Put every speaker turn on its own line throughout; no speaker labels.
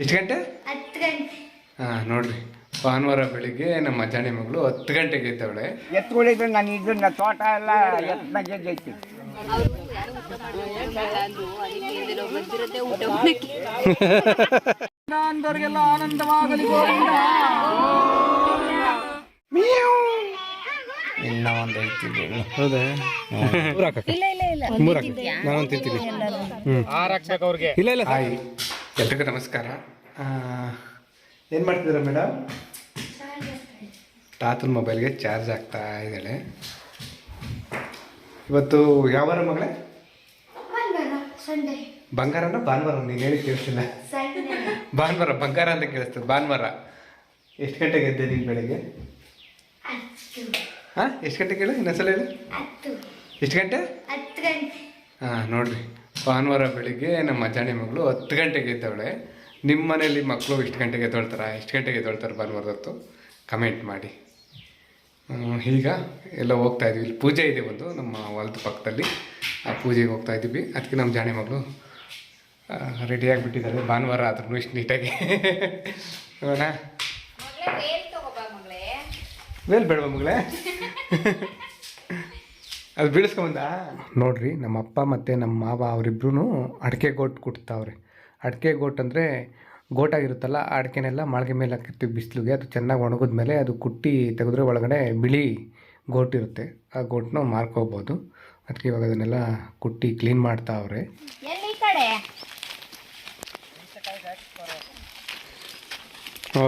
ಎಷ್ಟು ಗಂಟೆ?
10 ಗಂಟೆ.
ಹಾಂ ನೋಡ್ರಿ, ಭಾನುವಾರ ಬೆಳಿಗ್ಗೆ ನಮ್ಮ ಅಜ್ಜಾಣಿ ಮಗಳು 10 ಗಂಟೆಗೆ ಇದ್ದವಳೆ.
ಎತ್ಕೊಂಡಿದ್ರೆ ನಾನು ಇದನ್ನ ತೋಟ ಎಲ್ಲ ಎತ್ತನಾಗೆ ಜೈತಿ. ಅಂದವ್ರಿಗೆಲ್ಲ ಆನಂದವಾಗಲಿ. ಇನ್ನ ಒಂದು ಐತಿ.
ಹೌದಾ? ಮೂರು ನಾನೊಂದು ತಿಂತೀನಿ.
ಅವ್ರಿಗೆ
ಇಲ್ಲ ಇಲ್ಲ. ಹಾಯ್, ಎಲ್ರಿಗೂ ನಮಸ್ಕಾರ. ಏನು ಮಾಡ್ತಿದ್ದೀರಾ ಮೇಡಮ್? ತಾತನ ಮೊಬೈಲ್ಗೆ ಚಾರ್ಜ್ ಆಗ್ತಾ ಇದ್ದಾಳೆ. ಇವತ್ತು ಯಾವ ವಾರ ಮಗಳೇ? ಬಂಗಾರನ ಭಾನುವಾರ? ನೀನು ಹೇಳಿ ಕೇಳಿಸಿಲ್ಲ. ಭಾನುವಾರ ಬಂಗಾರ ಅಂತ ಕೇಳಿಸ್ತದೆ. ಭಾನುವಾರ. ಎಷ್ಟು ಗಂಟೆಗೆ ಎದ್ದೆ ನೀನು ಬೆಳಿಗ್ಗೆ? ಹಾಂ, ಎಷ್ಟು ಗಂಟೆಗೆ ಹೇಳು, ಇನ್ನೊಂದ್ಸಲ ಹೇಳು. ಎಷ್ಟು ಗಂಟೆ?
10 ಗಂಟೆ.
ಹಾಂ ನೋಡ್ರಿ, ಭಾನುವಾರ ಬೆಳಿಗ್ಗೆ ನಮ್ಮ ಅಜ್ಜಾಣಿ ಮಗಳು 10 ಗಂಟೆಗೆ ಎದ್ದವಳೆ. ನಿಮ್ಮ ಮನೇಲಿ ಮಕ್ಕಳು ಎಷ್ಟು ಗಂಟೆಗೆ ಎದ್ದೊಳ್ತಾರೆ? ಎಷ್ಟು ಗಂಟೆಗೆ ಎದ್ದೊಳ್ತಾರೆ ಭಾನುವಾರದತ್ತು? ಕಮೆಂಟ್ ಮಾಡಿ. ಈಗ ಎಲ್ಲ ಹೋಗ್ತಾ ಇದ್ವಿ. ಇಲ್ಲಿ ಪೂಜೆ ಇದೆ ಒಂದು ನಮ್ಮ ಹೊಲದ ಪಕ್ಕದಲ್ಲಿ. ಆ ಪೂಜೆಗೆ ಹೋಗ್ತಾ ಇದ್ದೀವಿ. ಅದಕ್ಕೆ ನಮ್ಮ ಜಾಣಿ ಮಗಳು ರೆಡಿಯಾಗಿಬಿಟ್ಟಿದ್ದಾರೆ. ಭಾನುವಾರ ಆದ್ರೂ ಇಷ್ಟು ನೀಟಾಗಿ. ನೋಡೋಣ, ವೇಲ್ ಬೇಡವಾ ಮಗಳೇ? ಅದು ಬೀಳಿಸ್ಕೊಂಬಂದ. ನೋಡ್ರಿ, ನಮ್ಮ ಅಪ್ಪ ಮತ್ತು ನಮ್ಮ ಮಾವ ಅವರಿಬ್ರು ಅಡಿಕೆ ಗೋಟ್ ಕುಟ್ತಾವ್ರೆ. ಅಡಿಕೆ ಗೋಟ್ ಅಂದರೆ ಗೋಟಾಗಿರುತ್ತಲ್ಲ, ಆ ಅಡಿಕೆನೆಲ್ಲ ಮಾಳಿಗೆ ಮೇಲೆ ಹಾಕಿರ್ತೀವಿ ಬಿಸಿಲಿಗೆ. ಅದು ಚೆನ್ನಾಗಿ ಒಣಗಿದ ಮೇಲೆ ಅದು ಕುಟ್ಟಿ ತೆಗೆದ್ರೆ ಒಳಗಡೆ ಬಿಳಿ ಗೋಟ್ ಇರುತ್ತೆ. ಆ ಗೋಟ್ನ ಮಾರ್ಕೋಬೋದು. ಅದಕ್ಕೆ ಇವಾಗ ಅದನ್ನೆಲ್ಲ ಕುಟ್ಟಿ ಕ್ಲೀನ್ ಮಾಡ್ತಾವ್ರೆ.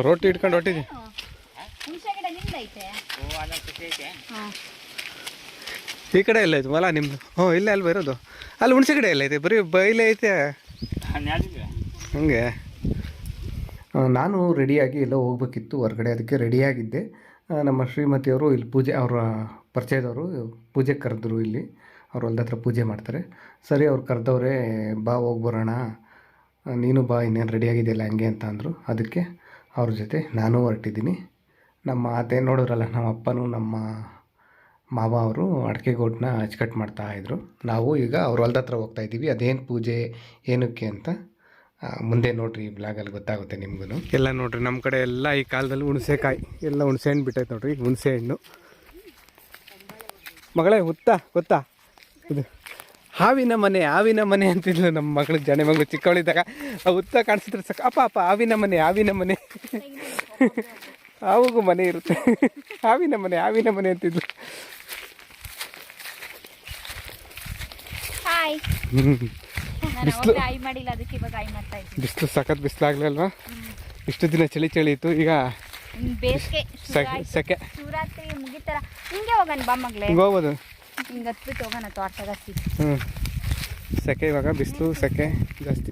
ರೊಟ್ಟಿ ಇಟ್ಕೊಂಡು ಹೊಟ್ಟಿದ್ವಿ. ಈ ಕಡೆ ಎಲ್ಲ ಐತೆ ಹೊಲ ನಿಮ್ಮದು? ಹ್ಞೂ, ಇಲ್ಲೇ ಅಲ್ವ ಇರೋದು? ಅಲ್ಲಿ ಹುಣಸೆ ಗಿಡ ಎಲ್ಲ ಐತೆ? ಬರೀ ಬೈಲೇ ಐತೆ ಹಂಗೆ. ನಾನು ರೆಡಿಯಾಗಿ ಎಲ್ಲೋ ಹೋಗ್ಬೇಕಿತ್ತು ಹೊರಗಡೆ, ಅದಕ್ಕೆ ರೆಡಿಯಾಗಿದ್ದೆ. ನಮ್ಮ ಶ್ರೀಮತಿಯವರು ಇಲ್ಲಿ ಪೂಜೆ, ಅವರ ಪರಿಚಯದವರು ಪೂಜೆಗೆ ಕರೆದ್ರು. ಇಲ್ಲಿ ಅವ್ರ ಹೊಲ್ದ ಹತ್ರ ಪೂಜೆ ಮಾಡ್ತಾರೆ. ಸರಿ, ಅವ್ರು ಕರೆದವ್ರೆ, ಬಾ ಹೋಗಿ ಬರೋಣ, ನೀನು ಬಾ, ಇನ್ನೇನು ರೆಡಿಯಾಗಿದೆಯಲ್ಲ ಹಂಗೆ ಅಂತ ಅಂದರು. ಅದಕ್ಕೆ ಅವ್ರ ಜೊತೆ ನಾನು ಹೊರಟಿದ್ದೀನಿ. ನಮ್ಮ ಅತ್ತೆ ನೋಡಿದ್ರಲ್ಲ, ನಮ್ಮ ಅಪ್ಪನೂ ನಮ್ಮ ಮಾವ ಅವರು ಅಡಿಕೆ ಗೋಟನ್ನ ಅಚ್ಚುಕಟ್ಟು ಮಾಡ್ತಾಯಿದ್ರು. ನಾವು ಈಗ ಅವ್ರ ಹೊಲ್ದ ಹತ್ರ ಹೋಗ್ತಾಯಿದ್ದೀವಿ. ಅದೇನು ಪೂಜೆ ಏನಕ್ಕೆ ಅಂತ ಮುಂದೆ ನೋಡಿರಿ, ಈ ಬ್ಲಾಗಲ್ಲಿ ಗೊತ್ತಾಗುತ್ತೆ ನಿಮಗೂ. ಎಲ್ಲ ನೋಡಿರಿ, ನಮ್ಮ ಕಡೆ ಎಲ್ಲ ಈ ಕಾಲದಲ್ಲಿ ಹುಣಸೆಕಾಯಿ ಎಲ್ಲ ಹುಣಸೆ ಹಣ್ಣು ಬಿಟ್ಟೈತೆ ನೋಡಿರಿ. ಹುಣಸೆ ಹಣ್ಣು ಮಗಳೇ, ಗೊತ್ತಾ ಇದು ಹಾವಿನ ಮನೆ ಅಂತಿದ್ಲು ನಮ್ಮ ಮಗಳಿಗೆ, ಜಾಣಿ ಮಗಳು ಚಿಕ್ಕವಳಿದ್ದಾಗ. ಆ ಹುತ್ತ ಕಾಣಿಸಿದ್ರೆ ಸಾಕು, ಅಪ್ಪ ಹಾವಿನ ಮನೆ ಹಾವಿಗೂ ಮನೆ ಇರುತ್ತೆ. ಹಾವಿನ ಮನೆ ಅಂತಿದ್ಲು. ಬಿಸಿಲು ಸಖತ್ ಬಿಸಿಲಾಗ್ಲಲ್ವಾ? ಇಷ್ಟು ದಿನ ಚಳಿ ಇತ್ತು, ಈಗ ಸೆಕೆ. ಹೋಗ್ಬೋದು. ಸೆಕೆ, ಇವಾಗ ಬಿಸಿಲು ಸೆಕೆ ಜಾಸ್ತಿ.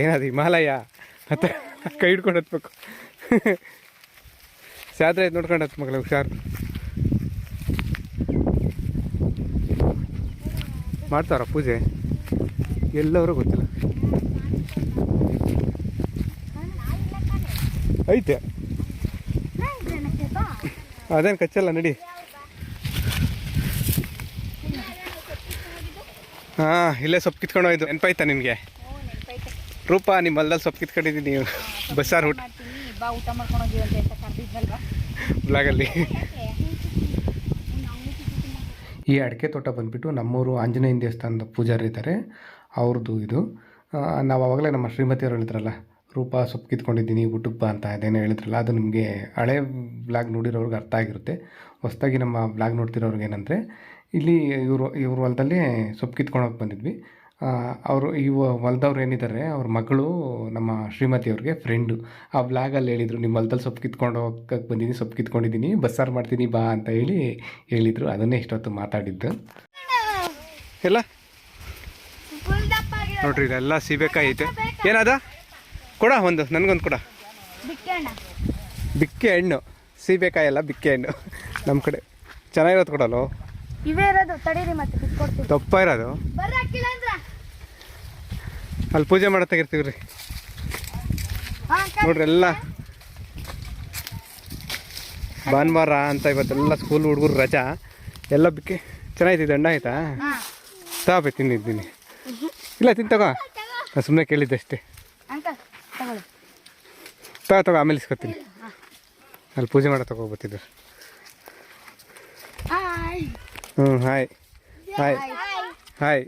ಏನದು ಹಿಮಾಲಯ? ಮತ್ತೆ ಕೈ ಹಿಡ್ಕೊಂಡು ಹತ್ಬೇಕು. ಸಾದ್ರೆ ಆಯ್ತು, ನೋಡ್ಕೊಂಡು ಹತ್ತು ಮಗಳ, ಹುಷಾರು. ಮಾಡ್ತಾರ ಪೂಜೆ ಎಲ್ಲರೂ ಗೊತ್ತಿಲ್ಲ. ಐತೆ ಅದೇನು ಕಚ್ಚಲ್ಲ, ನಡಿ. ಹಾಂ, ಇಲ್ಲೇ ಸೊಪ್ಪು ಕಿತ್ಕೊಂಡು ಹೋಯ್ತು. ನೆನಪಾಯ್ತಾ ನಿನಗೆ? ರೂಪ, ನಿಮ್ಮ ಹೊಲದಲ್ಲಿ ಸೊಪ್ಪು ಕಿತ್ಕೊಂಡಿದ್ದೀನಿ. ನೀವು ಬಸ್ಸಾರು ಊಟ ಬ್ಲಾಗಲ್ಲಿ. ಈ ಅಡಿಕೆ ತೋಟ ಬಂದುಬಿಟ್ಟು ನಮ್ಮೂರು ಆಂಜನೇಯ ದೇವಸ್ಥಾನದ ಪೂಜಾರಿ ಇದ್ದಾರೆ, ಅವ್ರದ್ದು ಇದು. ನಾವು ಆವಾಗಲೇ ನಮ್ಮ ಶ್ರೀಮತಿಯವರು ಹೇಳಿದ್ರಲ್ಲ, ರೂಪ ಸೊಪ್ಪು ಕಿತ್ಕೊಂಡಿದ್ದೀನಿ ಊಟಕ್ಕೆ ಬಾ ಅಂತ, ಅದೇನೋ ಹೇಳಿದ್ರಲ್ಲ, ಅದು ನಿಮಗೆ ಹಳೆ ಬ್ಲಾಗ್ ನೋಡಿರೋರ್ಗೆ ಅರ್ಥ ಆಗಿರುತ್ತೆ. ಹೊಸದಾಗಿ ನಮ್ಮ ಬ್ಲಾಗ್ ನೋಡ್ತಿರೋರ್ಗೆ ಏನಂದರೆ, ಇಲ್ಲಿ ಇವ್ರ ಹೊಲದಲ್ಲಿ ಸೊಪ್ಪು ಕಿತ್ಕೊಂಡೋಗಿ ಬಂದಿದ್ವಿ. ಅವರು ಈ ಹೊಲದವ್ರು ಏನಿದ್ದಾರೆ, ಅವ್ರ ಮಗಳು ನಮ್ಮ ಶ್ರೀಮತಿಯವ್ರಿಗೆ ಫ್ರೆಂಡು. ಆ ಬ್ಲಾಗಲ್ಲಿ ಹೇಳಿದರು, ನಿಮ್ಮ ಹೊಲದಲ್ಲಿ ಸೊಪ್ಪು ಕಿತ್ಕೊಂಡಿದ್ದೀನಿ, ಬಸ್ಸಾರು ಮಾಡ್ತೀನಿ ಬಾ ಅಂತ ಹೇಳಿದರು. ಅದನ್ನೇ ಇಷ್ಟೊತ್ತು ಮಾತಾಡಿದ್ದು. ಎಲ್ಲ ನೋಡ್ರಿ, ಇದೆಲ್ಲ ಸೀಬೆಕಾಯಿ ಐತೆ. ಏನದ ಕೊಡ, ಒಂದು ನನಗೊಂದು ಕೊಡ. ಬಿಕ್ಕೆ ಹಣ್ಣು, ಸೀಬೆಕಾಯಿ ಎಲ್ಲ ಬಿಕ್ಕೆ ಹಣ್ಣು. ನಮ್ಮ ಕಡೆ ಚೆನ್ನಾಗಿರೋದು ಕೊಡಲ್ಲ,
ಇವೇ ಇರೋದು. ತಡೀರಿ, ಮತ್ತೆ ಬಿಟ್ಕೊಡ್ತೀವಿ.
ತಪ್ಪ ಇರೋದು ಅಲ್ಲಿ ಪೂಜೆ ಮಾಡೋ ತೆಗಿರ್ತೀವಿ ರೀ. ನೋಡ್ರಿ, ಎಲ್ಲ ಭಾನುವಾರ ಅಂತ ಇವತ್ತೆಲ್ಲ ಸ್ಕೂಲ್ ಹುಡುಗರು ರಜಾ. ಎಲ್ಲ ಬಿಕ್ಕೆ ಚೆನ್ನಾಗೈತಿ. ದಂಡ ಆಯ್ತಾ? ತಾಪೆ ತಿಂದಿದ್ದೀನಿ. ಇಲ್ಲ ತಗೋ, ನಾನು ಸುಮ್ಮನೆ ಕೇಳಿದ್ದೆ ಅಷ್ಟೇ.
ಅಂಕಲ್ ತಗೊಳ್ಳಿ.
ತಗೋ ಆಮೇಲೆ ಇಸ್ಕೊತೀನಿ. ಅಲ್ಲಿ ಪೂಜೆ ಮಾಡೋ ತಗೋಬತ್ತಿದ್ರು. ಹ್ಞೂ ಹಾಯ್ ಹಾಯ್ ಹಾಯ್.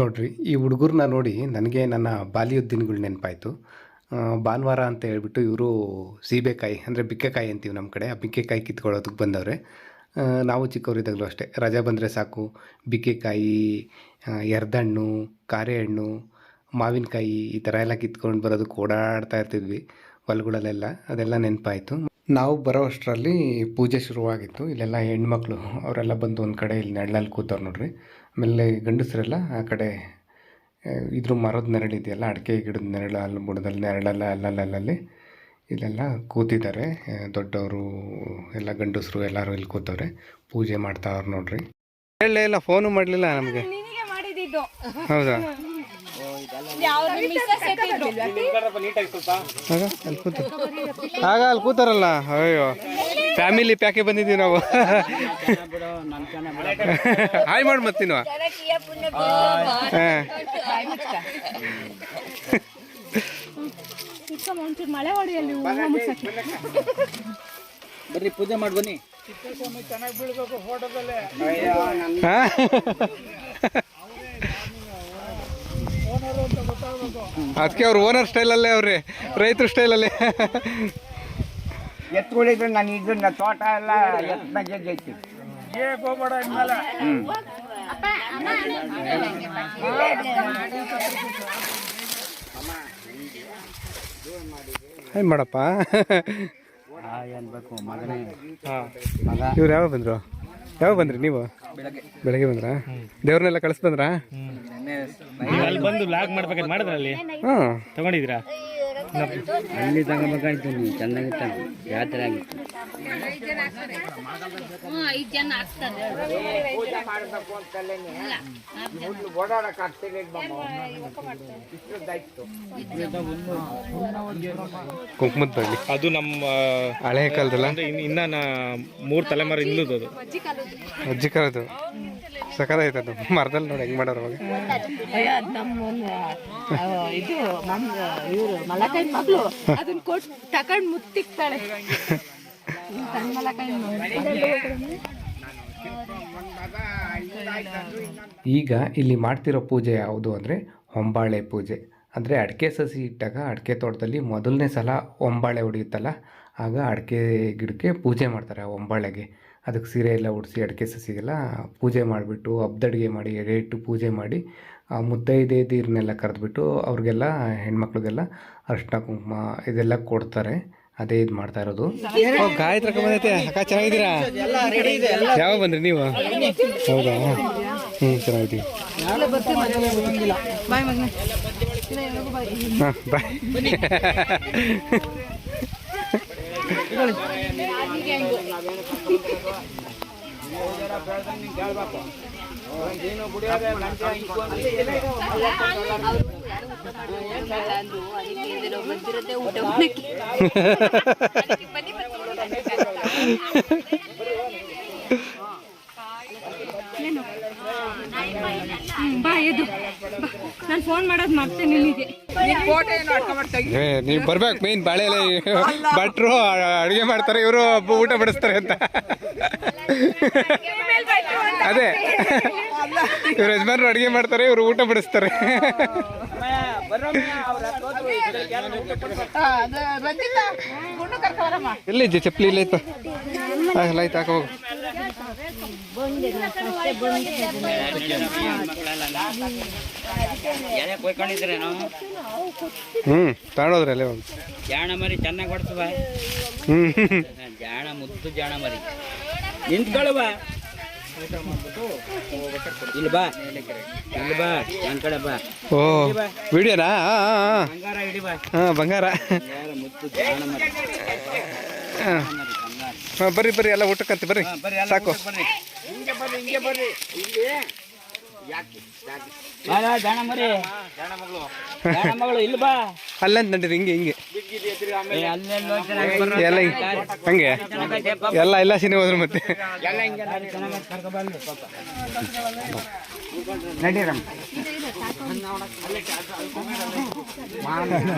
ನೋಡ್ರಿ, ಈ ಹುಡುಗರನ್ನ ನೋಡಿ ನನಗೆ ನನ್ನ ಬಾಲ್ಯದ ದಿನಗಳು ನೆನಪಾಯಿತು. ಭಾನುವಾರ ಅಂತ ಹೇಳ್ಬಿಟ್ಟು ಇವರು ಸೀಬೆಕಾಯಿ ಅಂದರೆ ಬಿಕ್ಕೆಕಾಯಿ ಅಂತೀವಿ ನಮ್ಮ ಕಡೆ, ಆ ಬಿಕ್ಕೆಕಾಯಿ ಕಿತ್ಕೊಳ್ಳೋದಕ್ಕೆ ಬಂದವ್ರೆ. ನಾವು ಚಿಕ್ಕವರಿದ್ದಾಗಲೂ ಅಷ್ಟೇ, ರಜೆ ಬಂದರೆ ಸಾಕು ಬಿಕ್ಕೆಕಾಯಿ, ಎರ್ದಣ್ಣು, ಕಾರೆ ಹಣ್ಣು, ಮಾವಿನಕಾಯಿ ಈ ಥರ ಎಲ್ಲ ಕಿತ್ಕೊಂಡು ಬರೋದಕ್ಕೆ ಓಡಾಡ್ತಾ ಇರ್ತಿದ್ವಿ ಹೊಲಗಳಲ್ಲೆಲ್ಲ. ಅದೆಲ್ಲ ನೆನಪಾಯಿತು. ನಾವು ಬರೋ ಅಷ್ಟರಲ್ಲಿ ಪೂಜೆ ಶುರುವಾಗಿತ್ತು. ಇಲ್ಲೆಲ್ಲ ಹೆಣ್ಮಕ್ಳು ಅವರೆಲ್ಲ ಬಂದು ಒಂದು ಕಡೆ ಇಲ್ಲಿ ನೆರಳಲ್ಲಿ ಕೂತವ್ರು ನೋಡ್ರಿ. ಆಮೇಲೆ ಗಂಡಸರೆಲ್ಲ ಆ ಕಡೆ ಇದ್ರ ಮರದ ನೆರಳಿದೆಯಲ್ಲ, ಅಡಿಕೆ ಗಿಡದ ನೆರಳು, ಅಲ್ಲಿ ಬುಡದಲ್ಲಿ ನೆರಳೆಲ್ಲ ಅಲ್ಲಲ್ಲಿ ಇಲ್ಲೆಲ್ಲ ಕೂತಿದ್ದಾರೆ. ದೊಡ್ಡವರು ಎಲ್ಲ ಗಂಡಸರು ಎಲ್ಲರೂ ಇಲ್ಲಿ ಕೂತವ್ರೆ, ಪೂಜೆ ಮಾಡ್ತಾವ್ರು ನೋಡ್ರಿ. ಹೇಳಲೇ ಇಲ್ಲ, ಫೋನು ಮಾಡಲಿಲ್ಲ ನಮಗೆ. ಹೌದಾ? ಆಗ ಅಲ್ಲಿ ಕೂತಾರಲ್ಲ, ಅಯ್ಯೋ ಫ್ಯಾಮಿಲಿ ಪ್ಯಾಕೆ ಬಂದಿದ್ದೀವಿ ನಾವು. ಹಾಯ್ ಮಾಡಿ ಮತ್ತಿನ
ಮಳೆ ಹೊಡೆಯಲ್ಲಿ
ಬರ್ರಿ ಪೂಜೆ ಮಾಡಿ ಬನ್ನಿ.
ಅದಕ್ಕೆ ಅವ್ರು ಓನರ್ ಸ್ಟೈಲಲ್ಲೇ, ಅವ್ರಿ ರೈತರ ಸ್ಟೈಲಲ್ಲೇ
ಎತ್ಕೊಂಡಿದ್ರೆ ನಾನು ಇದನ್ನ ತೋಟ ಎಲ್ಲ ಎತ್ತನ ಗೆದ್ದೈತಿ.
ಏನು ಮಾಡಪ್ಪ.
ಏನ್ಬೇಕು ಮಗನೇ.
ಇವ್ರು ಯಾವಾಗ ಬಂದ್ರಿ ನೀವು? ಬೆಳಗ್ಗೆ ಬಂದ್ರಾ? ದೇವ್ರನ್ನೆಲ್ಲ ಕಳಿಸ್ ಬಂದ್ರಾ?
ಅಲ್ಲಿ ಬಂದು ಲಾಗ್ ಮಾಡ್ಬೇಕಾದ್ರೆ ಮಾಡಿದ್ರ ಅಲ್ಲಿ ತಗೊಂಡಿದ್ದೀರಾ?
ಅಲ್ಲಿ ತಗೋಬೇಕಾಯ್ತು, ನೀವು ಚೆನ್ನಾಗಿತ್ತ ಜಾತ್ರೆ ಆಗಿತ್ತು.
ಕುಂಕುಮದ ಬಳ್ಳಿ
ಅದು ನಮ್ಮ
ಹಳೆ ಕಾಲದಲ್ಲ,
ಇನ್ನ 3 ತಲೆಮಾರು ಇನ್ನೂದು. ಅದು
ಅಜ್ಜಿ ಕಾಲದ್ದು ಸಕದಾಯ್ತು. ಅದು ಮರದಲ್ಲಿ ನೋಡಿ ಹೆಂಗ್ ಮಾಡೋರು ಅವಾಗ.
ಇದು ಇವರು ಮಲಕಾಯಿ ಮಗಳು ಅದನ್ನ ಕೊಟ್ಟು ತಕೊಂಡ್ ಮುತ್ತಿಕ್ತಾಳೆ.
ಈಗ ಇಲ್ಲಿ ಮಾಡ್ತಿರೋ ಪೂಜೆ ಯಾವುದು ಅಂದರೆ ಹೊಂಬಾಳೆ ಪೂಜೆ. ಅಂದರೆ ಅಡಿಕೆ ಸಸಿ ಇಟ್ಟಾಗ ಅಡಿಕೆ ತೋಟದಲ್ಲಿ ಮೊದಲನೇ ಸಲ ಹೊಂಬಾಳೆ ಹೊಡೆಯುತ್ತಲ್ಲ, ಆಗ ಅಡಿಕೆ ಗಿಡಕ್ಕೆ ಪೂಜೆ ಮಾಡ್ತಾರೆ. ಆ ಹೊಂಬಾಳೆಗೆ ಅದಕ್ಕೆ ಸೀರೆ ಎಲ್ಲ ಉಡಿಸಿ ಅಡಿಕೆ ಸಸಿಗೆಲ್ಲ ಪೂಜೆ ಮಾಡಿಬಿಟ್ಟು ಹಬ್ದಡ್ಗೆ ಮಾಡಿ ಎಡೆ ಇಟ್ಟು ಪೂಜೆ ಮಾಡಿ ಮುತ್ತೈದೆಯರನ್ನೆಲ್ಲ ಕರೆದ್ಬಿಟ್ಟು ಅವ್ರಿಗೆಲ್ಲ ಹೆಣ್ಮಕ್ಳಿಗೆಲ್ಲ ಅರಿಶಿನ ಕುಂಕುಮ ಇದೆಲ್ಲ ಕೊಡ್ತಾರೆ. ಅದೇ ಇದು ಮಾಡ್ತಾ ಇರೋದು. ಗಾಯತ್ರ ಬಂದೈತೆ ಅಕ್ಕ, ಚೆನ್ನಾಗಿದ್ದೀರಾ? ಯಾವಾಗ ಬಂದ್ರಿ ನೀವು? ಹೌದಾ? ಚೆನ್ನಾಗಿದ್ದೀವಿ. ಹಾಂ ಬಾಯ್.
ಬಾ ಎದು, ನಾನು ಫೋನ್ ಮಾಡೋದು ಮಾಡ್ತೇನೆ ನಿನಗೆ.
ನೀವು ಬರ್ಬೇಕು. ಮೇನ್ ಬಾಳೆ ಎಲೆ ಭಟ್ರು ಅಡುಗೆ ಮಾಡ್ತಾರೆ, ಇವರು ಊಟ ಬಡಿಸ್ತಾರೆ ಅಂತ. ಅದೇ ಇವ್ರ ಯಜಮಾನ್ರು ಅಡುಗೆ ಮಾಡ್ತಾರೆ, ಇವರು ಊಟ ಬಡಿಸ್ತಾರೆ. ಎಲ್ಲಿ ಚಪ್ಪಲಿ ಇಲ್ಲ ಆಯ್ತು, ಎಲ್ಲ ಆಯ್ತು, ಹಾಕ ಹೋಗು. ತಗೊಂಡೋದ್ರಲ್ಲೇ ಒಂದು
ಜಾಣ ಮರಿ ಚೆನ್ನಾಗಿ ಹೊಡ್ಸುವ. ಜಾಣ ಮುದ್ದು ಜಾಣ ಮರಿ ನಿಂತ್ಕೊಳ್ಳುವ. ಇಲ್ಲಿ ಬಾ, ಇಲ್ಲಿ ಬಾ, ನನ್ನ ಕಡೆ ಬಾ.
ಓ ವಿಡಿಯೋನಾ?
ಬಂಗಾರ ಹಿಡಿ ಬಾ.
ಹಾಂ ಬಂಗಾರ.
ಮುದ್ದು ಜಾಣ ಮರಿ.
ಹಾಂ ಬರ್ರಿ ಎಲ್ಲ ಊಟಕ್ಕಂತ ಬರ್ರಿ, ಸಾಕು.
ಹಿಂಗೆ ಬರ್ರಿ, ಹಿಂಗೆ ಬರ್ರಿ. ಇಲ್ಲಿ
ಜಾಣ ಮರಿ, ಜಾಣ ಮಗಳು ಇಲ್ಲಿ ಬಾ.
ಅಲ್ಲಂತ ನಡೀರಿ, ಹಿಂಗೆ
ಅಲ್ಲೆಲ್ಲೋ
ಎಲ್ಲ ಹಂಗೆ ಎಲ್ಲ ಸಿನಿಮಾ ಹೋದ್ರು ಮತ್ತೆ.
ಎಲ್ಲ ಹಿಂಗೆ
ಚೆನ್ನಾಗಿ ಕರ್ಕೊಬಂದು ಪಾಪ.
ನಡೀರಮ್ಮ.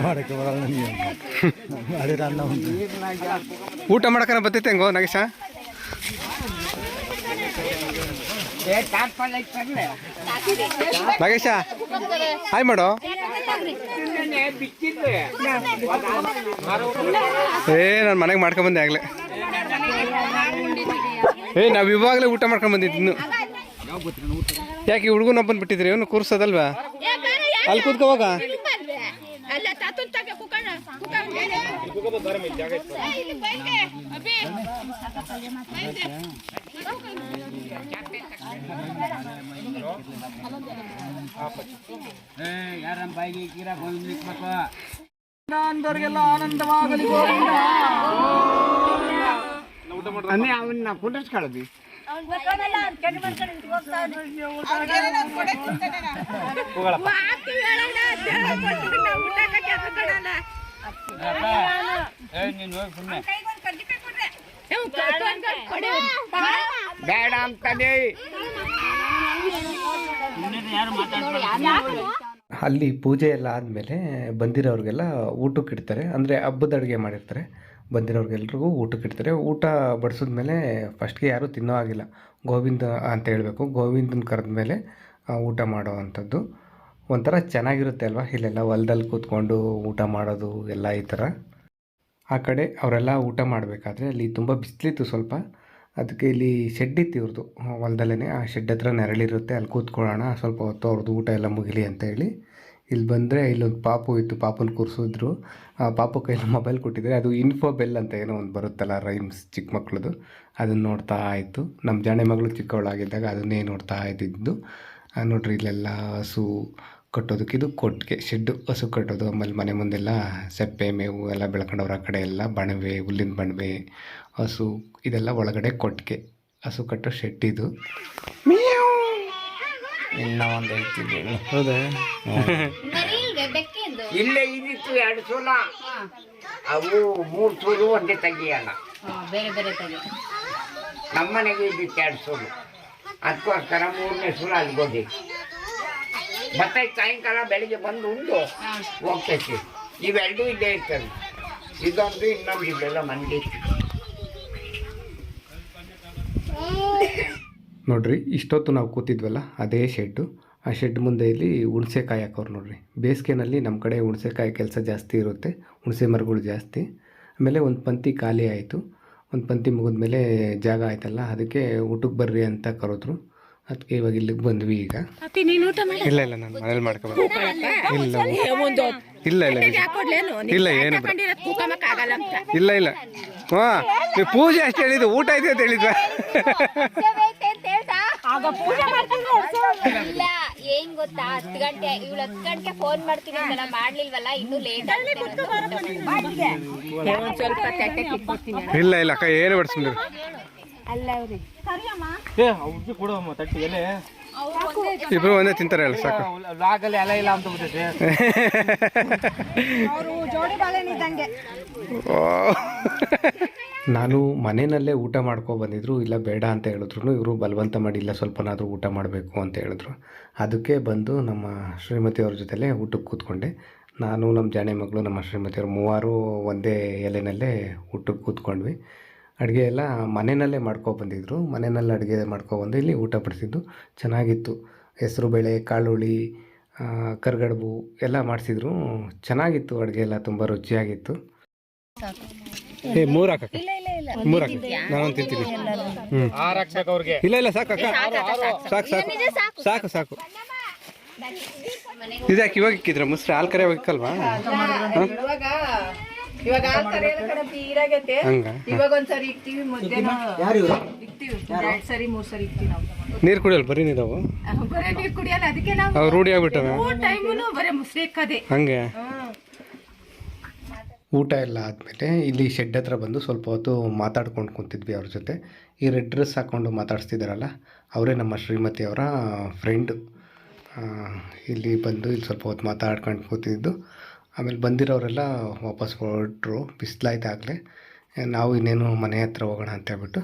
ಊಟ ಮಾಡಕನ ಬರ್ತೈತೆ ಹೆಂಗೋ ನಾಗೇಶ?
ಏ ತಾತ್ಪರ್ಯ ಐತ್ ತರ್ಲೆ.
ನಾಗೇಶ ಹಾಯ್ ಮಾಡೋ.
ಬಿಚ್ಚಿದ್ದೆ
ನಾನು ಮನೆಗೆ ಮಾಡ್ಕೊಂಬಂದೆ ಆಗಲೇ. ನಾವು ಇವಾಗಲೇ ಊಟ ಮಾಡ್ಕೊಂಡು ಬಂದಿದ್ದು ಇನ್ನು. ಯಾಕೆ ಹುಡುಗನೊಬ್ಬನ ಬಿಟ್ಟಿದ್ರಿ ಇವನು ಕೂರ್ಸೋದಲ್ವಾ? ಅಲ್ಲಿ ಕೂತ್ಕೋವಾಗ
ಅಲ್ಲ ತಾತನ್ ತಗ ಕುಕಣ
ಯಾರಮ್ಮ ಬಾಯಿಗೆ ಕೀರಾ ಹೋಗ್ಲಿಕ್ಬೇಕು. ಅಂದವ್ರಿಗೆಲ್ಲ ಆನಂದವಾಗಲಿ. ಅನ್ನೇ ಅವನ್ನ ಕುಂಡ್ರಿಸ್ಕೊಳ್ಳೋದು. ಬೇಡ ಅಂತಾನೆ.
ಅಲ್ಲಿ ಪೂಜೆ ಎಲ್ಲ ಆದಮೇಲೆ ಬಂದಿರೋರಿಗೆಲ್ಲ ಊಟಕ್ಕೆ ಇಡ್ತಾರೆ. ಅಂದರೆ ಹಬ್ಬದ ಅಡುಗೆ ಮಾಡಿರ್ತಾರೆ. ಬಂದಿರೋರಿಗೆಲ್ರಿಗೂ ಊಟಕ್ಕೆ ಇಡ್ತಾರೆ. ಊಟ ಬಡಿಸಿದ್ಮೇಲೆ ಫಸ್ಟ್ಗೆ ಯಾರೂ ತಿನ್ನೋ ಆಗಿಲ್ಲ, ಗೋವಿಂದ ಅಂತ ಹೇಳಬೇಕು. ಗೋವಿಂದನ ಕರೆದ ಮೇಲೆ ಊಟ ಮಾಡೋ ಅಂಥದ್ದು ಒಂಥರ ಚೆನ್ನಾಗಿರುತ್ತೆ ಅಲ್ವಾ? ಇಲ್ಲೆಲ್ಲ ಹೊಲ್ದಲ್ಲಿ ಕೂತ್ಕೊಂಡು ಊಟ ಮಾಡೋದು ಎಲ್ಲ ಈ ಥರ. ಆ ಕಡೆ ಅವರೆಲ್ಲ ಊಟ ಮಾಡಬೇಕಾದ್ರೆ ಅಲ್ಲಿ ತುಂಬ ಬಿಸಿಲಿತ್ತು ಸ್ವಲ್ಪ. ಅದಕ್ಕೆ ಇಲ್ಲಿ ಶೆಡ್ ಇತ್ತು ಇವ್ರದ್ದು ಹೊಲದಲ್ಲೇ. ಆ ಶೆಡ್ ಹತ್ರ ನೆರಳಿರುತ್ತೆ, ಅಲ್ಲಿ ಕೂತ್ಕೊಳ್ಳೋಣ ಸ್ವಲ್ಪ ಹೊತ್ತು, ಅವ್ರದ್ದು ಊಟ ಎಲ್ಲ ಮುಗಿಲಿ ಅಂತ ಹೇಳಿ ಇಲ್ಲಿ ಬಂದರೆ ಇಲ್ಲೊಂದು ಪಾಪು ಇತ್ತು. ಪಾಪನ ಕೂರಿಸಿದ್ರು. ಆ ಪಾಪು ಕೈಯಲ್ಲಿ ಮೊಬೈಲ್ ಕೊಟ್ಟಿದ್ದಾರೆ. ಅದು ಇನ್ಫೋ ಬೆಲ್ ಅಂತ ಏನೋ ಒಂದು ಬರುತ್ತಲ್ಲ ರೈಮ್ಸ್ ಚಿಕ್ಕ ಮಕ್ಕಳದು, ಅದನ್ನು ನೋಡ್ತಾ ಆಯಿತು. ನಮ್ಮ ಜಾಣೆ ಮಗಳು ಚಿಕ್ಕವಳಾಗಿದ್ದಾಗ ಅದನ್ನೇ ನೋಡ್ತಾ ಇದ್ದಿದ್ದು. ನೋಡ್ರಿ ಇಲ್ಲೆಲ್ಲ ಹಸು ಕಟ್ಟೋದಕ್ಕೆ ಇದು ಕೊಟ್ಟಿಗೆ ಶೆಡ್ಡು, ಹಸು ಕಟ್ಟೋದು. ಆಮೇಲೆ ಮನೆ ಮುಂದೆಲ್ಲ ಸೆಪ್ಪೆ ಮೇವು ಎಲ್ಲ ಬೆಳ್ಕೊಂಡವ್ರು. ಆ ಕಡೆ ಎಲ್ಲ ಬಣವೆ, ಹುಲ್ಲಿನ ಬಣವೆ, ಹಸು ಇದೆಲ್ಲ ಒಳಗಡೆ ಕೊಟ್ಟಿಗೆ, ಹಸು ಕಟ್ಟೋ ಶೆಡ್ ಇದು.
ಇನ್ನೂ ಒಂದು ಹೇಳ್ತಿದ್ದೇನೆ.
ಹೌದಾ?
ಇಲ್ಲೇ ಇದಿತ್ತು 2 ಸೂಲ, ಅವು 3 ಸೂಲು ಒಂದೇ ತೆಗಿಯಲ್ಲ.
ಬೇರೆ ಬೇರೆ ತಗಿ.
ನಮ್ಮನೆಗೆ ಇದ್ದಿತ್ತು 2 ಸೂಲು, ಅದಕ್ಕೋಸ್ಕರ 3ನೇ ಸೂಲ ಅಲ್ಲಿ ಹೋಗಿ ಮತ್ತೆ ಸಾಯಂಕಾಲ ಬೆಳಿಗ್ಗೆ ಬಂದು ಉಂಡು ಹೋಗ್ತೈತಿ. ಇವೆರಡೂ ಇಲ್ಲೇ ಇರ್ತದೆ. ಇದೊಂದು ಇನ್ನೊಂದು ಇಲ್ಲೆಲ್ಲ ಮಂದಿ.
ನೋಡ್ರಿ ಇಷ್ಟೊತ್ತು ನಾವು ಕೂತಿದ್ವಲ್ಲ ಅದೇ ಶೆಡ್ಡು. ಆ ಶೆಡ್ ಮುಂದೆ ಇಲ್ಲಿ ಹುಣಸೆಕಾಯಿ ಹಾಕೋರು ನೋಡ್ರಿ. ಬೇಸಿಗೆನಲ್ಲಿ ನಮ್ಮ ಕಡೆ ಹುಣಸೆಕಾಯಿ ಕೆಲಸ ಜಾಸ್ತಿ ಇರುತ್ತೆ, ಹುಣಸೆ ಮರಗಳು ಜಾಸ್ತಿ. ಆಮೇಲೆ ಒಂದು ಪಂಕ್ತಿ ಖಾಲಿ ಆಯಿತು. ಒಂದು ಪಂಕ್ತಿ ಮುಗಿದ್ಮೇಲೆ ಜಾಗ ಆಯ್ತಲ್ಲ, ಅದಕ್ಕೆ ಊಟಕ್ಕೆ ಬರ್ರಿ ಅಂತ ಕರೆದ್ರು. ಅದಕ್ಕೆ ಇವಾಗ ಇಲ್ಲಿಗೆ ಬಂದ್ವಿ ಈಗ. ಇಲ್ಲ ಇಲ್ಲ ನಾನು ಮನೇಲಿ ಮಾಡ್ಕೊಬಾರ್ದು. ಇಲ್ಲ ಇಲ್ಲ ಇಲ್ಲ ಇಲ್ಲ ಏನು ಇಲ್ಲ ಇಲ್ಲ. ಹಾಂ ನೀವು ಪೂಜೆ ಅಷ್ಟು ಹೇಳಿದ್ದು, ಊಟ ಐತೆ ಅಂತ ಹೇಳಿದ್ವಾ?
ಇಲ್ಲ ಏನ್ ಗೊತ್ತಾ, 10 ಗಂಟೆ ಇವಳು 10 ಗಂಟೆ ಫೋನ್ ಮಾಡ್ತೀನಿ ಅಂತ ನಾ ಮಾಡ್ಲಿಲ್ವಲ್ಲ, ಇನ್ನೂ ಲೇಟ್
ಸ್ವಲ್ಪ ತಟ್ಟೆ ಕಿಟ್ಬಿಡ್ತೀನಿ.
ಇಲ್ಲ ಇಲ್ಲ ಅಕ್ಕ ಏನು ಬಡ್ಸಿದ್ರು.
ಅಲ್ಲ ಅವ್ರಿ
ಕೊಡುವಮ್ಮ ತಟ್ಟಿ ಎಲೆ
ಇಬ್ರು ಒಂದೇ ತಿಂತಾರೆ ಅಲ್ಲ ಸಾಕು.
ಲಾಗಲ್ಲಿ ಎಲೆ ಇಲ್ಲ ಅಂತ ಬಿಟ್ಟೈತೆ.
ನಾನು ಮನೆಯಲ್ಲೇ ಊಟ ಬಂದಿದ್ರು, ಇಲ್ಲ ಬೇಡ ಅಂತ ಹೇಳಿದ್ರು. ಇವರು ಬಲವಂತ ಮಾಡಿ ಇಲ್ಲ ಸ್ವಲ್ಪನಾದರೂ ಊಟ ಮಾಡಬೇಕು ಅಂತ ಹೇಳಿದ್ರು. ಅದಕ್ಕೆ ಬಂದು ನಮ್ಮ ಶ್ರೀಮತಿಯವ್ರ ಜೊತೆಲೇ ಊಟಕ್ಕೆ ಕೂತ್ಕೊಂಡೆ. ನಾನು ನಮ್ಮ ಜಾಣೆ ಮಗಳು ನಮ್ಮ ಶ್ರೀಮತಿಯವರು 3 ಒಂದೇ ಎಲೆನಲ್ಲೇ ಊಟಕ್ಕೆ ಕೂತ್ಕೊಂಡ್ವಿ. ಅಡುಗೆ ಎಲ್ಲ ಮನೆಯಲ್ಲೇ ಬಂದಿದ್ರು. ಮನೆಯಲ್ಲಿ ಅಡುಗೆ ಮಾಡ್ಕೊಬಂದು ಇಲ್ಲಿ ಊಟ ಬಡಿಸಿದ್ದು ಚೆನ್ನಾಗಿತ್ತು. ಹೆಸರುಬೇಳೆ, ಕಾಳುಳಿ, ಕರ್ಗಡ್ಬು ಎಲ್ಲ ಮಾಡಿಸಿದ್ರು. ಚೆನ್ನಾಗಿತ್ತು ಅಡುಗೆ ಎಲ್ಲ, ತುಂಬ ರುಚಿಯಾಗಿತ್ತು. 3 ಹಾಕಕ್ಕ, 3 ಹಾಕಿ, ನಾನೊಂದು ತಿಂತೀನಿ. ಇಲ್ಲ ಇಲ್ಲ ಸಾಕು ಅಕ್ಕ, ಸಾಕು ಸಾಕು ಸಾಕು ಸಾಕು. ಇದ್ಯಾಕೆ ಇವಾಗ ಇಕ್ಕಿದ್ರ ಮುಸ್ರೆ? ಹಾಲು ಕರೆ ಇಕ್ಕಲ್ವಾ?
ಇವಾಗ ತೀರಾಗೈತೆ.
ಹಂಗ
ಇವಾಗ ಒಂದ್ಸರಿ ಇಕ್ತಿವಿ, ಮುದ್ದೆ ಇಕ್ತಿವಿ, 2 ಸರಿ 3 ಸರಿ ಇಕ್ತಿವಿ ನಾವು.
ನೀರು ಕುಡಿಯಲ್ಲ, ಬರೀ ನೀರವು
ಬರೀ ನೀರು ಕುಡಿಯಲ್ಲ, ಅದಕ್ಕೆ ನಾವು
ರೂಢಿ ಆಗ್ಬಿಟ್ಟವೆ.
ಟೈಮು ಬರೀ ಮುಸ್ರೆ ಇಕ್ಕದೆ.
ಹಂಗೆ ಊಟ ಎಲ್ಲ ಆದಮೇಲೆ ಇಲ್ಲಿ ಶೆಡ್ ಹತ್ರ ಬಂದು ಸ್ವಲ್ಪ ಹೊತ್ತು ಮಾತಾಡ್ಕೊಂಡು ಕುಂತಿದ್ವಿ ಅವ್ರ ಜೊತೆ. ಈ ರೆಡ್ ಡ್ರೆಸ್ ಹಾಕ್ಕೊಂಡು ಮಾತಾಡಿಸ್ತಿದ್ದಾರಲ್ಲ ಅವರೇ ನಮ್ಮ ಶ್ರೀಮತಿಯವರ ಫ್ರೆಂಡು. ಇಲ್ಲಿ ಬಂದು ಇಲ್ಲಿ ಸ್ವಲ್ಪ ಹೊತ್ತು ಮಾತಾಡ್ಕೊಂಡು ಕೂತಿದ್ದು. ಆಮೇಲೆ ಬಂದಿರೋರೆಲ್ಲ ವಾಪಸ್ ಹೊರಟ್ರು. ಬಿಸಿಲಾಯ್ತು ಆಗಲೇ. ನಾವು ಇನ್ನೇನು ಮನೆ ಹತ್ರ ಹೋಗೋಣ ಅಂತ ಹೇಳ್ಬಿಟ್ಟು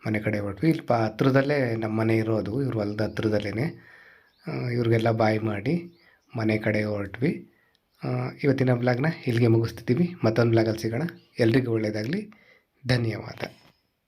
ಮನೆ ಕಡೆ ಹೊರಟ್ವಿ. ಇಲ್ಲಿ ಹತ್ರದಲ್ಲೇ ನಮ್ಮ ಮನೆ ಇರೋದು, ಇವ್ರ ಹೊಲದ ಹತ್ರದಲ್ಲೇ. ಇವ್ರಿಗೆಲ್ಲ ಬಾಯ್ ಮಾಡಿ ಮನೆ ಕಡೆ ಹೊರಟ್ವಿ. ಇವತ್ತಿನ ಬ್ಲಾಗ್ನ ಇಲ್ಲಿಗೆ ಮುಗಿಸ್ತಿದ್ದೀವಿ. ಮತ್ತೊಂದು ಬ್ಲಾಗಲ್ಲಿ ಸಿಗೋಣ. ಎಲ್ರಿಗೂ ಒಳ್ಳೆಯದಾಗಲಿ. ಧನ್ಯವಾದ.